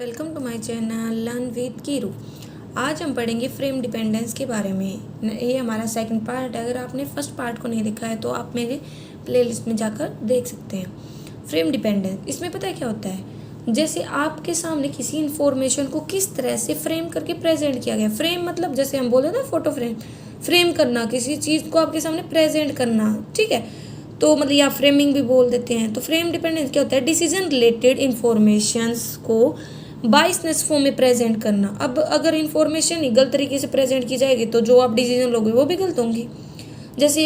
Welcome to my channel learn with Kiru. आज हम पढ़ेंगे फ्रेम डिपेंडेंस के बारे में। ये हमारा सेकंड पार्ट है। अगर आपने फर्स्ट पार्ट को नहीं देखा है तो आप मेरे प्लेलिस्ट में जाकर देख सकते हैं। फ्रेम डिपेंडेंस, इसमें पता है क्या होता है, जैसे आपके सामने किसी इन्फॉर्मेशन को किस तरह से फ्रेम करके प्रेजेंट किया गया। फ्रेम मतलब जैसे हम बोले ना फोटो फ्रेम, फ्रेम करना, किसी चीज़ को आपके सामने प्रेजेंट करना, ठीक है। तो मतलब या फ्रेमिंग भी बोल देते हैं। तो फ्रेम डिपेंडेंस क्या होता है, डिसीजन रिलेटेड इन्फॉर्मेशंस को बाइसनेस फॉर्म में प्रेजेंट करना। अब अगर इन्फॉर्मेशन ही गलत तरीके से प्रेजेंट की जाएगी तो जो आप डिसीजन लोगे वो भी गलत होंगी। जैसे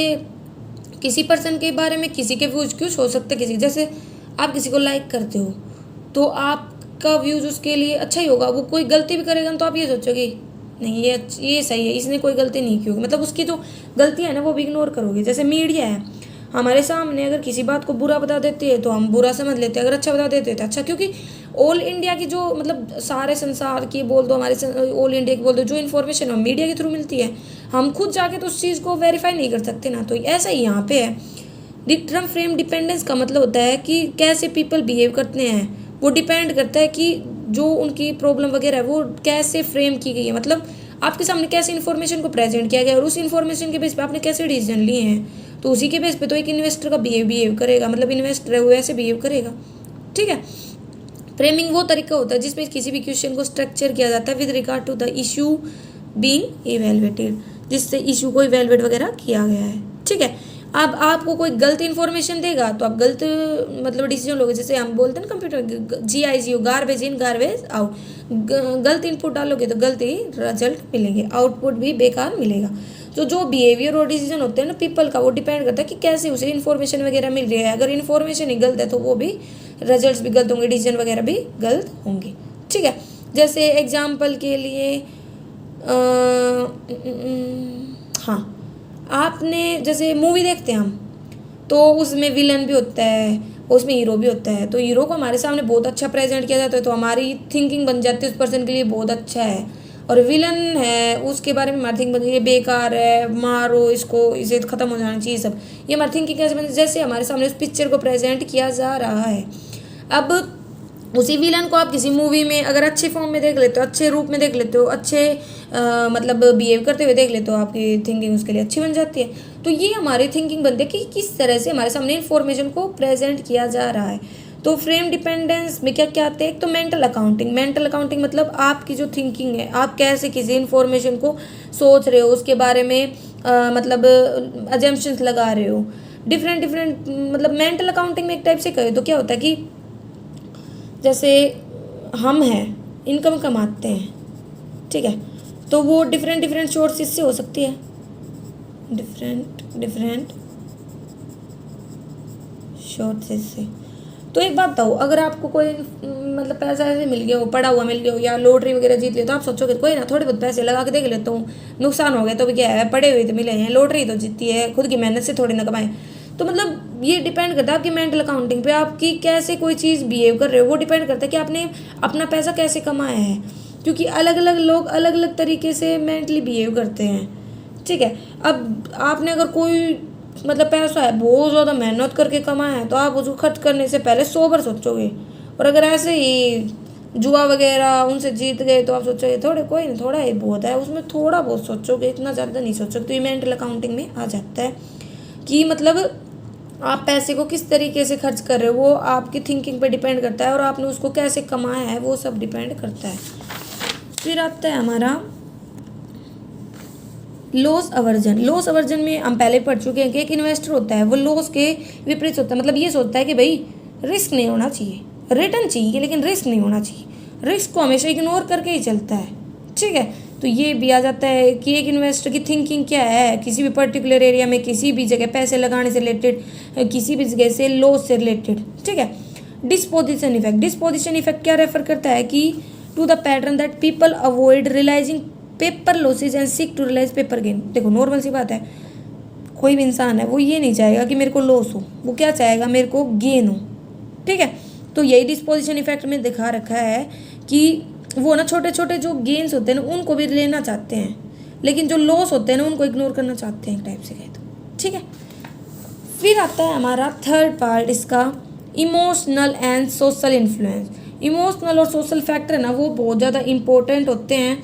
किसी पर्सन के बारे में किसी के व्यूज कुछ हो सकते हैं, किसी जैसे आप किसी को लाइक करते हो तो आपका व्यूज उसके लिए अच्छा ही होगा। वो कोई गलती भी करेगा तो आप ये सोचोगे नहीं ये सही है, इसने कोई गलती नहीं की होगी, मतलब उसकी जो गलतियाँ है ना वो भी इग्नोर करोगे। जैसे मीडिया है, हमारे सामने अगर किसी बात को बुरा बता देती है तो हम बुरा समझ लेते हैं, अगर अच्छा बता देते हैं तो अच्छा, क्योंकि ऑल इंडिया की जो मतलब सारे संसार की बोल दो, हमारे ऑल इंडिया की बोल दो, जो इन्फॉर्मेशन हम मीडिया के थ्रू मिलती है, हम खुद जाके तो उस चीज़ को वेरीफाई नहीं कर सकते ना। तो ऐसा ही यहाँ पे है। टर्म फ्रेम डिपेंडेंस का मतलब होता है कि कैसे पीपल बिहेव करते हैं, वो डिपेंड करता है कि जो उनकी प्रॉब्लम वगैरह है वो कैसे फ्रेम की गई है, मतलब आपके सामने कैसे इन्फॉर्मेशन को प्रेजेंट किया गया और उस इन्फॉर्मेशन के बेस पे आपने कैसे डिसीजन लिए हैं। तो उसी के बेस पे तो एक इन्वेस्टर का बिहेव करेगा, मतलब इन्वेस्टर है वो ऐसे बिहेव करेगा, ठीक है। फ्रेमिंग वो तरीका होता है जिसमें किसी भी क्वेश्चन को स्ट्रक्चर किया जाता है with regard to the issue being evaluated, जिससे इशू को इवेलुएट वगैरह किया गया है, ठीक है। अब आपको कोई गलत इन्फॉर्मेशन देगा तो आप गलत मतलब डिसीजन लोगे। जैसे हम बोलते हैं ना computer GIGO, garbage in garbage out, गलत इनपुट डालोगे तो गलत ही रिजल्ट मिलेंगे, आउटपुट भी बेकार मिलेगा। तो जो बिहेवियर और डिसीजन होते हैं ना पीपल का, वो डिपेंड करता है कि कैसे उसे इन्फॉर्मेशन वगैरह मिल रही है। अगर इन्फॉर्मेशन ही गलत है तो वो भी रिजल्ट्स भी गलत होंगे, डिसीजन वगैरह भी गलत होंगे, ठीक है। जैसे एग्जाम्पल के लिए हाँ, आपने जैसे मूवी देखते हैं हम, तो उसमें विलन भी होता है, उसमें हीरो भी होता है। तो हीरो को हमारे सामने बहुत अच्छा प्रेजेंट किया जाता है तो हमारी थिंकिंग बन जाती है उस पर्सन के लिए बहुत अच्छा है। और विलन है उसके बारे में हमारी थिंकिंग बनती है बेकार है, मारो इसको, इसे ख़त्म हो जाना चाहिए सब। ये हमारी थिंकिंग कैसे बनती है, जैसे हमारे सामने उस पिक्चर को प्रेजेंट किया जा रहा है। अब उसी विलन को आप किसी मूवी में अगर अच्छे फॉर्म में देख लेते हो, अच्छे रूप में देख लेते हो, अच्छे मतलब बिहेव करते हुए देख लेते हो, आपकी थिंकिंग उसके लिए अच्छी बन जाती है। तो ये हमारी थिंकिंग बनती है कि किस तरह से हमारे सामने इन्फॉर्मेशन को प्रेजेंट किया जा रहा है। तो फ्रेम डिपेंडेंस में क्या क्या आते हैं, एक तो मेंटल अकाउंटिंग। मेंटल अकाउंटिंग मतलब आपकी जो थिंकिंग है, आप कैसे किसी इन्फॉर्मेशन को सोच रहे हो, उसके बारे में मतलब अजम्पशंस लगा रहे हो, डिफरेंट मतलब मेंटल अकाउंटिंग में एक टाइप से कहे तो क्या होता है कि जैसे हम हैं, इनकम कमाते हैं, ठीक है, तो वो डिफरेंट सोर्सेज से हो सकती है, डिफरेंट सोर्सेज से। तो एक बात बताओ, अगर आपको कोई मतलब पैसा ऐसे मिल गया हो, पड़ा हुआ मिल गया हो, या लॉटरी वगैरह जीत लिया, तो आप सोचोगे कोई ना थोड़े बहुत पैसे लगा के देख लेता हूँ, नुकसान हो गया तो भी क्या है, पड़े हुए तो मिले हैं, लॉटरी तो जीती है, खुद की मेहनत से थोड़ी ना कमाए। तो मतलब ये डिपेंड करता है आपकी मेंटल अकाउंटिंग पे, आपकी कैसे कोई चीज़ बिहेव कर रहे हो, वो डिपेंड करता है कि आपने अपना पैसा कैसे कमाया है, क्योंकि अलग अलग लोग अलग अलग तरीके से मेंटली बिहेव करते हैं, ठीक है। अब आपने अगर कोई मतलब पैसा है बहुत ज़्यादा मेहनत करके कमाया है तो आप उसको खर्च करने से पहले 100 बार सोचोगे, और अगर ऐसे ही जुआ वगैरह उनसे जीत गए तो आप सोचोगे थोड़े कोई नहीं, थोड़ा ही बहुत है, उसमें थोड़ा बहुत सोचोगे, इतना ज़्यादा नहीं सोचोगे। तो ये मेंटल अकाउंटिंग में आ जाता है कि मतलब आप पैसे को किस तरीके से खर्च कर रहे हो वो आपकी थिंकिंग पे डिपेंड करता है, और आपने उसको कैसे कमाया है वो सब डिपेंड करता है। फिर आता है हमारा लॉस अवर्जन। लॉस अवर्जन में हम पहले पढ़ चुके हैं कि एक इन्वेस्टर होता है वो लॉस के विपरीत होता है, मतलब ये सोचता है कि भाई रिस्क नहीं होना चाहिए, रिटर्न चाहिए लेकिन रिस्क नहीं होना चाहिए, रिस्क को हमेशा इग्नोर करके ही चलता है, ठीक है। तो ये भी आ जाता है कि एक इन्वेस्टर की थिंकिंग क्या है, किसी भी पर्टिकुलर एरिया में किसी भी जगह पैसे लगाने से रिलेटेड, किसी भी जगह से लॉस से रिलेटेड, ठीक है। डिस्पोजिशन इफेक्ट, डिस्पोजिशन इफेक्ट क्या रेफर करता है कि to the pattern that people avoid realising paper losses and seek to realise paper gain. देखो नॉर्मल सी बात है, कोई भी इंसान है वो ये नहीं चाहेगा कि मेरे को लॉस हो, वो क्या चाहेगा, मेरे को गेन हो, ठीक है। तो यही डिस्पोजिशन इफेक्ट में दिखा रखा है कि वो ना छोटे छोटे जो गेन्स होते हैं ना उनको भी लेना चाहते हैं, लेकिन जो लॉस होते हैं ना उनको इग्नोर करना चाहते हैं, एक टाइप से कहे तो, ठीक है। फिर आता है हमारा थर्ड पार्ट इसका, emotional and social influence. Emotional और सोशल फैक्टर है ना, वो बहुत ज़्यादा इंपॉर्टेंट होते हैं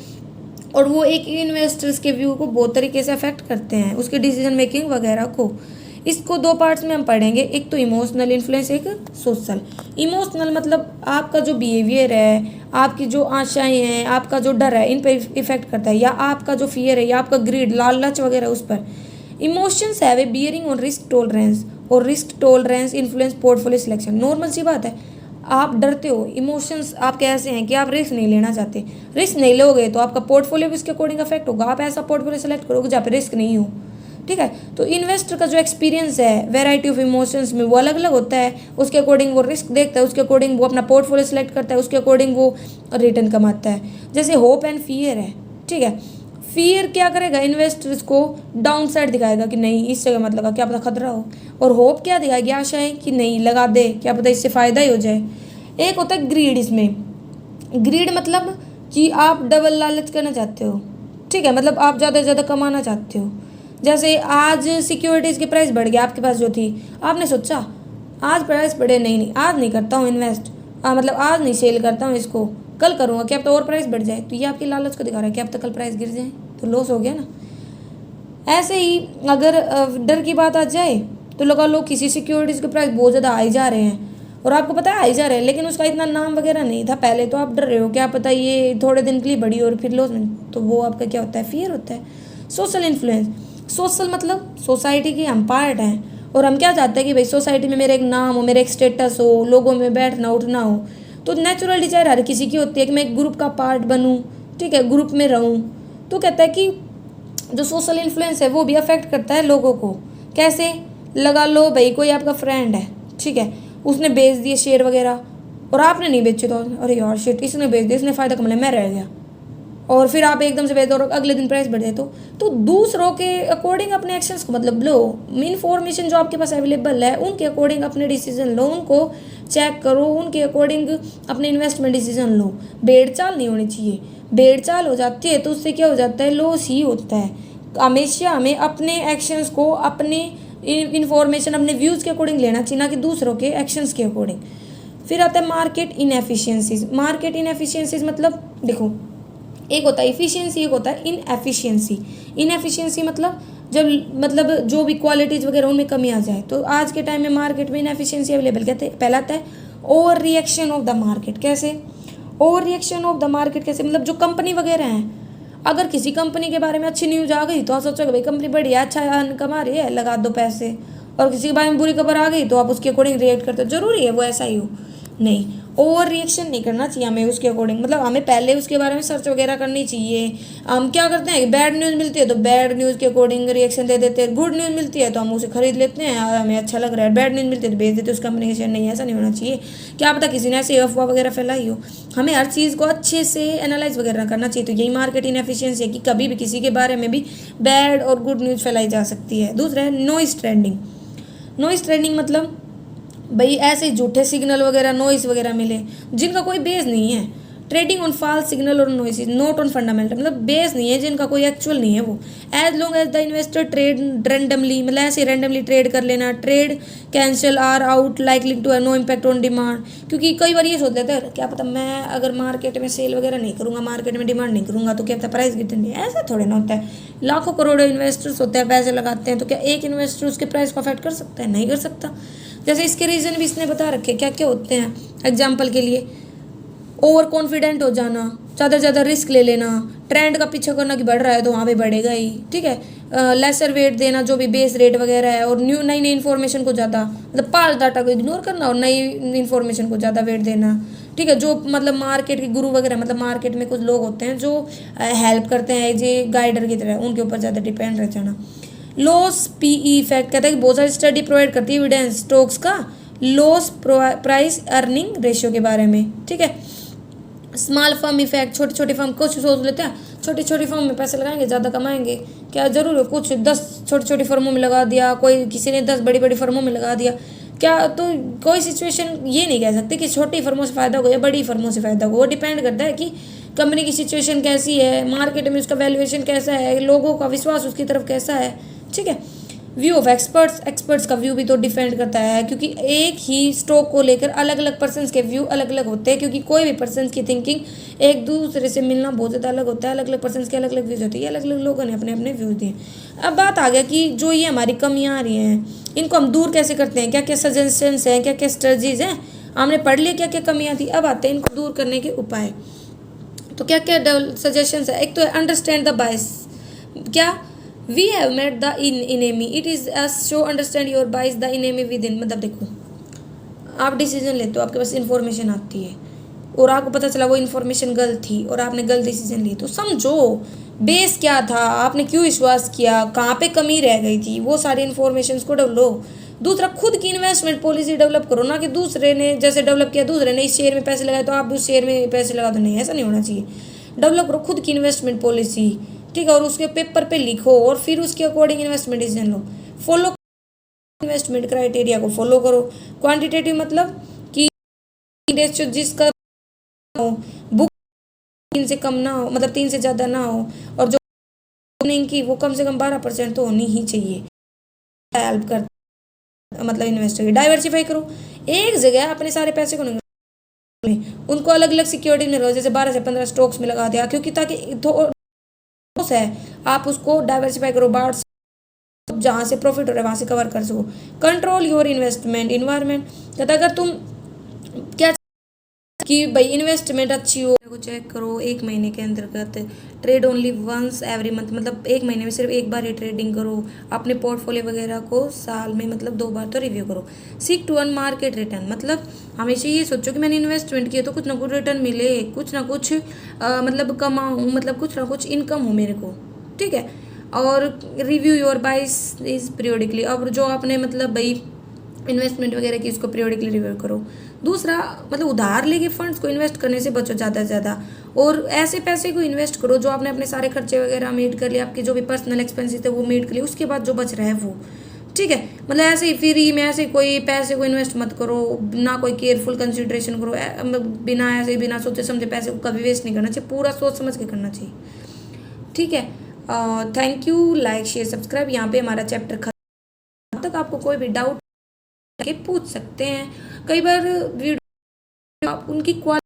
और वो एक इन्वेस्टर्स के व्यू को बहुत तरीके से अफेक्ट करते हैं, उसके डिसीजन मेकिंग वगैरह को। इसको दो पार्ट्स में हम पढ़ेंगे, एक तो इमोशनल इन्फ्लुएंस, एक सोशल। इमोशनल मतलब आपका जो बिहेवियर है, आपकी जो आशाएं हैं, आपका जो डर है, इन पर इफेक्ट करता है, या आपका जो फियर है, या आपका ग्रीड, लालच वगैरह, उस पर। Emotions have a bearing on risk tolerance, और risk tolerance influence portfolio selection. Normal सी बात है, आप डरते हो, इमोशंस आप कैसे हैं कि आप रिस्क नहीं लेना चाहते, रिस्क नहीं लोगे तो आपका पोर्टफोलियो भी इसके अकॉर्डिंग अफेक्ट होगा, आप ऐसा पोर्टफोलियो सेलेक्ट करोगे जहाँ पे रिस्क नहीं हो। ठीक है, तो इन्वेस्टर का जो एक्सपीरियंस है वैरायटी ऑफ इमोशंस में वो अलग अलग होता है, उसके अकॉर्डिंग वो रिस्क देखता है, उसके अकॉर्डिंग वो अपना पोर्टफोलियो सेलेक्ट करता है, उसके अकॉर्डिंग वो रिटर्न कमाता है। जैसे होप एंड फियर है, ठीक है, फियर क्या करेगा, इन्वेस्टर्स को डाउन साइड दिखाएगा कि नहीं इस जगह मत लगा, क्या पता खतरा हो, और होप क्या दिखाएगी, आशा है कि नहीं लगा दे, क्या पता इससे फ़ायदा ही हो जाए। एक होता है ग्रीड, इसमें ग्रीड मतलब कि आप डबल लालच करना चाहते हो, ठीक है, मतलब आप ज़्यादा से ज़्यादा कमाना चाहते हो। जैसे आज सिक्योरिटीज़ की प्राइस बढ़ गया, आपके पास जो थी, आपने सोचा आज प्राइस बढ़े, नहीं आज नहीं करता हूँ इन्वेस्ट, मतलब आज नहीं सेल करता हूँ इसको, कल करूँगा, क्या अब तो और प्राइस बढ़ जाए, तो ये आपकी लालच को दिखा रहा है कि अब तक कल प्राइस गिर जाए तो लॉस हो गया ना। ऐसे ही अगर डर की बात आ जाए तो लगा लो किसी सिक्योरिटीज़ के प्राइस बहुत ज़्यादा आई जा रहे हैं और आपको पता है आई जा रहे हैं, लेकिन उसका इतना नाम वगैरह नहीं था पहले, तो आप डर रहे हो क्या पता ये थोड़े दिन के लिए बढ़ी और फिर लॉस में, तो वो आपका क्या होता है, फियर होता है। सोशल इन्फ्लुएंस, सोशल मतलब सोसाइटी की हम पार्ट हैं और हम क्या चाहते हैं कि भाई सोसाइटी में मेरा एक नाम हो, मेरा एक स्टेटस हो, लोगों में बैठना उठना हो, तो नेचुरल डिजायर हर किसी की होती है कि मैं एक ग्रुप का पार्ट बनूं, ठीक है, ग्रुप में रहूं। तो कहता है कि जो सोशल इन्फ्लुएंस है वो भी अफेक्ट करता है लोगों को। कैसे, लगा लो भाई कोई आपका फ्रेंड है, ठीक है, उसने बेच दिए शेयर वगैरह और आपने नहीं बेचे, तो अरे यार शिट इसने बेच दिया, इसने फ़ायदा कमा लिया, मैं रह गया, और फिर आप एकदम से बेच दो और अगले दिन प्राइस बढ़ जाए, तो दूसरों के अकॉर्डिंग अपने एक्शंस को मतलब लो, इन्फॉर्मेशन जो आपके पास अवेलेबल है उनके अकॉर्डिंग अपने डिसीजन लो, उनको चेक करो, उनके अकॉर्डिंग अपने इन्वेस्टमेंट डिसीजन लो। भेड़ चाल नहीं होनी चाहिए, भेड़ चाल हो जाती है तो उससे क्या हो जाता है, लॉस ही होता है। हमेशा हमें अपने एक्शंस को अपने इन्फॉर्मेशन अपने व्यूज़ के अकॉर्डिंग लेना चाहिए, ना कि दूसरों के एक्शंस के अकॉर्डिंग। फिर आता है मार्केट इनएफिशिएंसीज। मार्केट इनएफिशिएंसीज मतलब देखो, एक होता है इफिशियंसी, एक होता है इनएफिशिएंसी। इनएफिशिएंसी मतलब जो भी क्वालिटीज़ वगैरह उनमें कमी आ जाए, तो आज के टाइम में मार्केट में इनएफिशिएंसी अवेलेबल। कहते हैं पहला आता है over reaction of the market. कैसे over reaction of the market, कैसे मतलब जो कंपनी वगैरह हैं, अगर किसी कंपनी के बारे में अच्छी न्यूज़ आ गई तो आप सोचोगे भाई कंपनी बढ़िया अच्छा अर्न कमा रही है, लगा दो पैसे, और किसी के बारे में बुरी खबर आ गई तो आप उसके अकॉर्डिंग रिएक्ट करते हो। जरूरी है वो ऐसा ही हो, नहीं, ओवर रिएक्शन नहीं करना चाहिए हमें उसके अकॉर्डिंग, मतलब हमें पहले उसके बारे में सर्च वगैरह करनी चाहिए। हम क्या करते हैं, बैड न्यूज़ मिलती है तो बैड न्यूज़ के अकॉर्डिंग रिएक्शन दे देते हैं, गुड न्यूज़ मिलती है तो हम उसे खरीद लेते हैं और हमें अच्छा लग रहा है, बैड न्यूज़ मिलती है तो बेच देते हैं उस कंपनी के शेयर। नहीं, ऐसा नहीं होना चाहिए, क्या पता किसी ने ऐसे अफवाह वगैरह फैलाई हो। हमें हर चीज़ को अच्छे से एनालाइज वगैरह करना चाहिए, तो यही मार्केट इनएफिशिएंसी है कि कभी भी किसी के बारे में भी बैड और गुड न्यूज़ फैलाई जा सकती है। दूसरा है नॉइस ट्रेंडिंग। नॉइस ट्रेंडिंग मतलब भाई ऐसे झूठे सिग्नल वगैरह नॉइस वगैरह मिले जिनका कोई बेस नहीं है। ट्रेडिंग ऑन फॉल्स सिग्नल और नॉइस नॉट ऑन फंडामेंटल, मतलब बेस नहीं है, जिनका कोई एक्चुअल नहीं है वो। As long as the investor trade randomly, मतलब ऐसे रैंडमली ट्रेड कर लेना, trade cancel are out likely to have no impact on demand. क्योंकि कई बार ये सोच लेते हैं क्या पता मैं अगर मार्केट में सेल वगैरह नहीं करूँगा, मार्केट में डिमांड नहीं करूँगा तो क्या पता प्राइस गिरने नहीं। ऐसा थोड़े ना होता है, लाखों करोड़ों इन्वेस्टर्स होते हैं, पैसे लगाते हैं, तो क्या एक इन्वेस्टर उसके प्राइस को अफेक्ट कर सकता है? नहीं कर सकता। जैसे इसके रीज़न भी इसने बता रखे क्या क्या होते हैं। एग्जाम्पल के लिए ओवर कॉन्फिडेंट हो जाना, ज़्यादा से ज़्यादा रिस्क ले लेना, ट्रेंड का पीछा करना कि बढ़ रहा है तो वहाँ पे बढ़ेगा ही, ठीक है, लेसर वेट देना जो भी बेस रेट वगैरह है, और नई नई इन्फॉर्मेशन को ज़्यादा मतलब पास डाटा को इग्नोर करना और नई इन्फॉर्मेशन को ज़्यादा वेट देना, ठीक है, जो मतलब मार्केट के गुरु वगैरह, मतलब मार्केट में कुछ लोग होते हैं जो हेल्प करते हैं जो गाइडर की तरह, उनके ऊपर ज़्यादा डिपेंड रह जाना। लॉस पीई इफेक्ट, कहता है कि बहुत सारी स्टडी प्रोवाइड करती है एविडेंस स्टॉक्स का लॉस प्राइस अर्निंग रेशियो के बारे में, ठीक है। स्मॉल फर्म इफेक्ट, छोटी छोटी फर्म, कुछ सोच लेते हैं छोटी छोटी फर्म में पैसे लगाएंगे ज़्यादा कमाएंगे, क्या जरूर है, कुछ 10 छोटी छोटी फर्मों में लगा दिया, कोई किसी ने 10 बड़ी बड़ी फर्मों में लगा दिया, क्या तो कोई सिचुएशन ये नहीं कह सकते कि छोटी फर्मों से फ़ायदा हो या बड़ी फर्मों से फ़ायदा हो। वो डिपेंड करता है कि कंपनी की सिचुएशन कैसी है, मार्केट में उसका वैल्यूएशन कैसा है, लोगों का विश्वास उसकी तरफ कैसा है, ठीक है। व्यू ऑफ एक्सपर्ट्स का व्यू भी तो डिपेंड करता है, क्योंकि एक ही स्टॉक को लेकर अलग अलग पर्सन्स के व्यू अलग अलग होते हैं, क्योंकि कोई भी पर्सन्स की थिंकिंग एक दूसरे से मिलना बहुत ज़्यादा अलग होता है। अलग अलग पर्सन्स के अलग अलग व्यूज़ होते हैं, अलग अलग लोगों ने अपने अपने व्यूज़ दिए। अब बात आ गया कि जो ये हमारी कमियाँ आ रही हैं, इनको हम दूर कैसे करते हैं, क्या क्या सजेशंस हैं, क्या क्या स्ट्रेटजीज हैं। हमने पढ़ लिया क्या क्या कमियाँ थी, अब आते हैं इनको दूर करने के उपाय। तो क्या क्या सजेशंस है। एक तो है अंडरस्टैंड द बायस। क्या we have met the enemy, it is us so understand your bias the enemy within. मतलब देखो, आप डिसीजन लेते हो, आपके पास इन्फॉर्मेशन आती है और आपको पता चला वो इन्फॉर्मेशन गलत थी और आपने गलत डिसीजन ली, तो समझो बेस क्या था, आपने क्यों विश्वास किया, कहाँ पे कमी रह गई थी, वो सारी इन्फॉर्मेशन को लो। दूसरा, खुद की इन्वेस्टमेंट पॉलिसी डेवलप करो, ना कि दूसरे ने जैसे डेवलप किया, दूसरे ने इस शेयर में पैसे लगाए तो आप भी उस शेयर में पैसे लगा दो। नहीं, ऐसा नहीं होना चाहिए। डेवलप करो खुद की इन्वेस्टमेंट पॉलिसी, ठीक है, और उसके पेपर पे लिखो और फिर उसके अकॉर्डिंग इन्वेस्टमेंट डिसीजन लो। फॉलो इन्वेस्टमेंट क्राइटेरिया को फॉलो करो। क्वांटिटेटिव मतलब कि रेशियो जिसका हो, बुक 3 से कम ना हो, मतलब 3 से ज़्यादा ना हो, और जो की वो कम से कम 12% तो होनी ही चाहिए। हेल्प कर मतलब इन्वेस्टर की डाइवर्सिफाई करो। एक जगह अपने सारे पैसे को नहीं, उनको अलग अलग सिक्योरिटी में लगाओ, जैसे 12 से 15 स्टॉक्स में लगा दिया, क्योंकि ताकि है आप उसको डाइवर्सिफाई करो, बाहर जहाँ से प्रॉफिट हो रहा है वहाँ से कवर कर सको। कंट्रोल योर इन्वेस्टमेंट इन्वायरमेंट, कहता अगर तुम क्या कि भाई इन्वेस्टमेंट अच्छी हो को चेक करो। 1 महीने के अंतर्गत trade only once every month, मतलब 1 महीने में सिर्फ एक बार ही ट्रेडिंग करो। अपने पोर्टफोलियो वगैरह को साल में मतलब 2 बार तो रिव्यू करो। Seek to earn market return, मतलब हमेशा ये सोचो कि मैंने इन्वेस्टमेंट किया तो कुछ ना कुछ रिटर्न मिले, कुछ ना कुछ मतलब कमाऊँ, मतलब कुछ ना कुछ इनकम हो मेरे को, ठीक है। और रिव्यू योर बाइस इज पीरियोडिकली, अब जो आपने मतलब भाई इन्वेस्टमेंट वगैरह की उसको पीरियोडिकली रिव्यू करो। दूसरा, मतलब उधार लेके फंड्स को इन्वेस्ट करने से बचो ज़्यादा से ज़्यादा, और ऐसे पैसे को इन्वेस्ट करो जो आपने अपने सारे खर्चे वगैरह मीट कर लिए, आपके जो भी पर्सनल एक्सपेंसेस थे वो मीट कर लिए, उसके बाद जो बच रहा है वो, ठीक है। मतलब ऐसे ही फ्री में ऐसे कोई पैसे को इन्वेस्ट मत करो, ना कोई केयरफुल कंसिडरेशन करो, बिना ऐसे बिना सोचे समझे पैसे को कभी वेस्ट नहीं करना चाहिए, पूरा सोच समझ के करना चाहिए, ठीक है। Thank you, like share subscribe. यहाँ पे हमारा चैप्टर खत्म। तक आपको कोई भी डाउट के पूछ सकते हैं। कई बार वीडियो आप उनकी क्वालिटी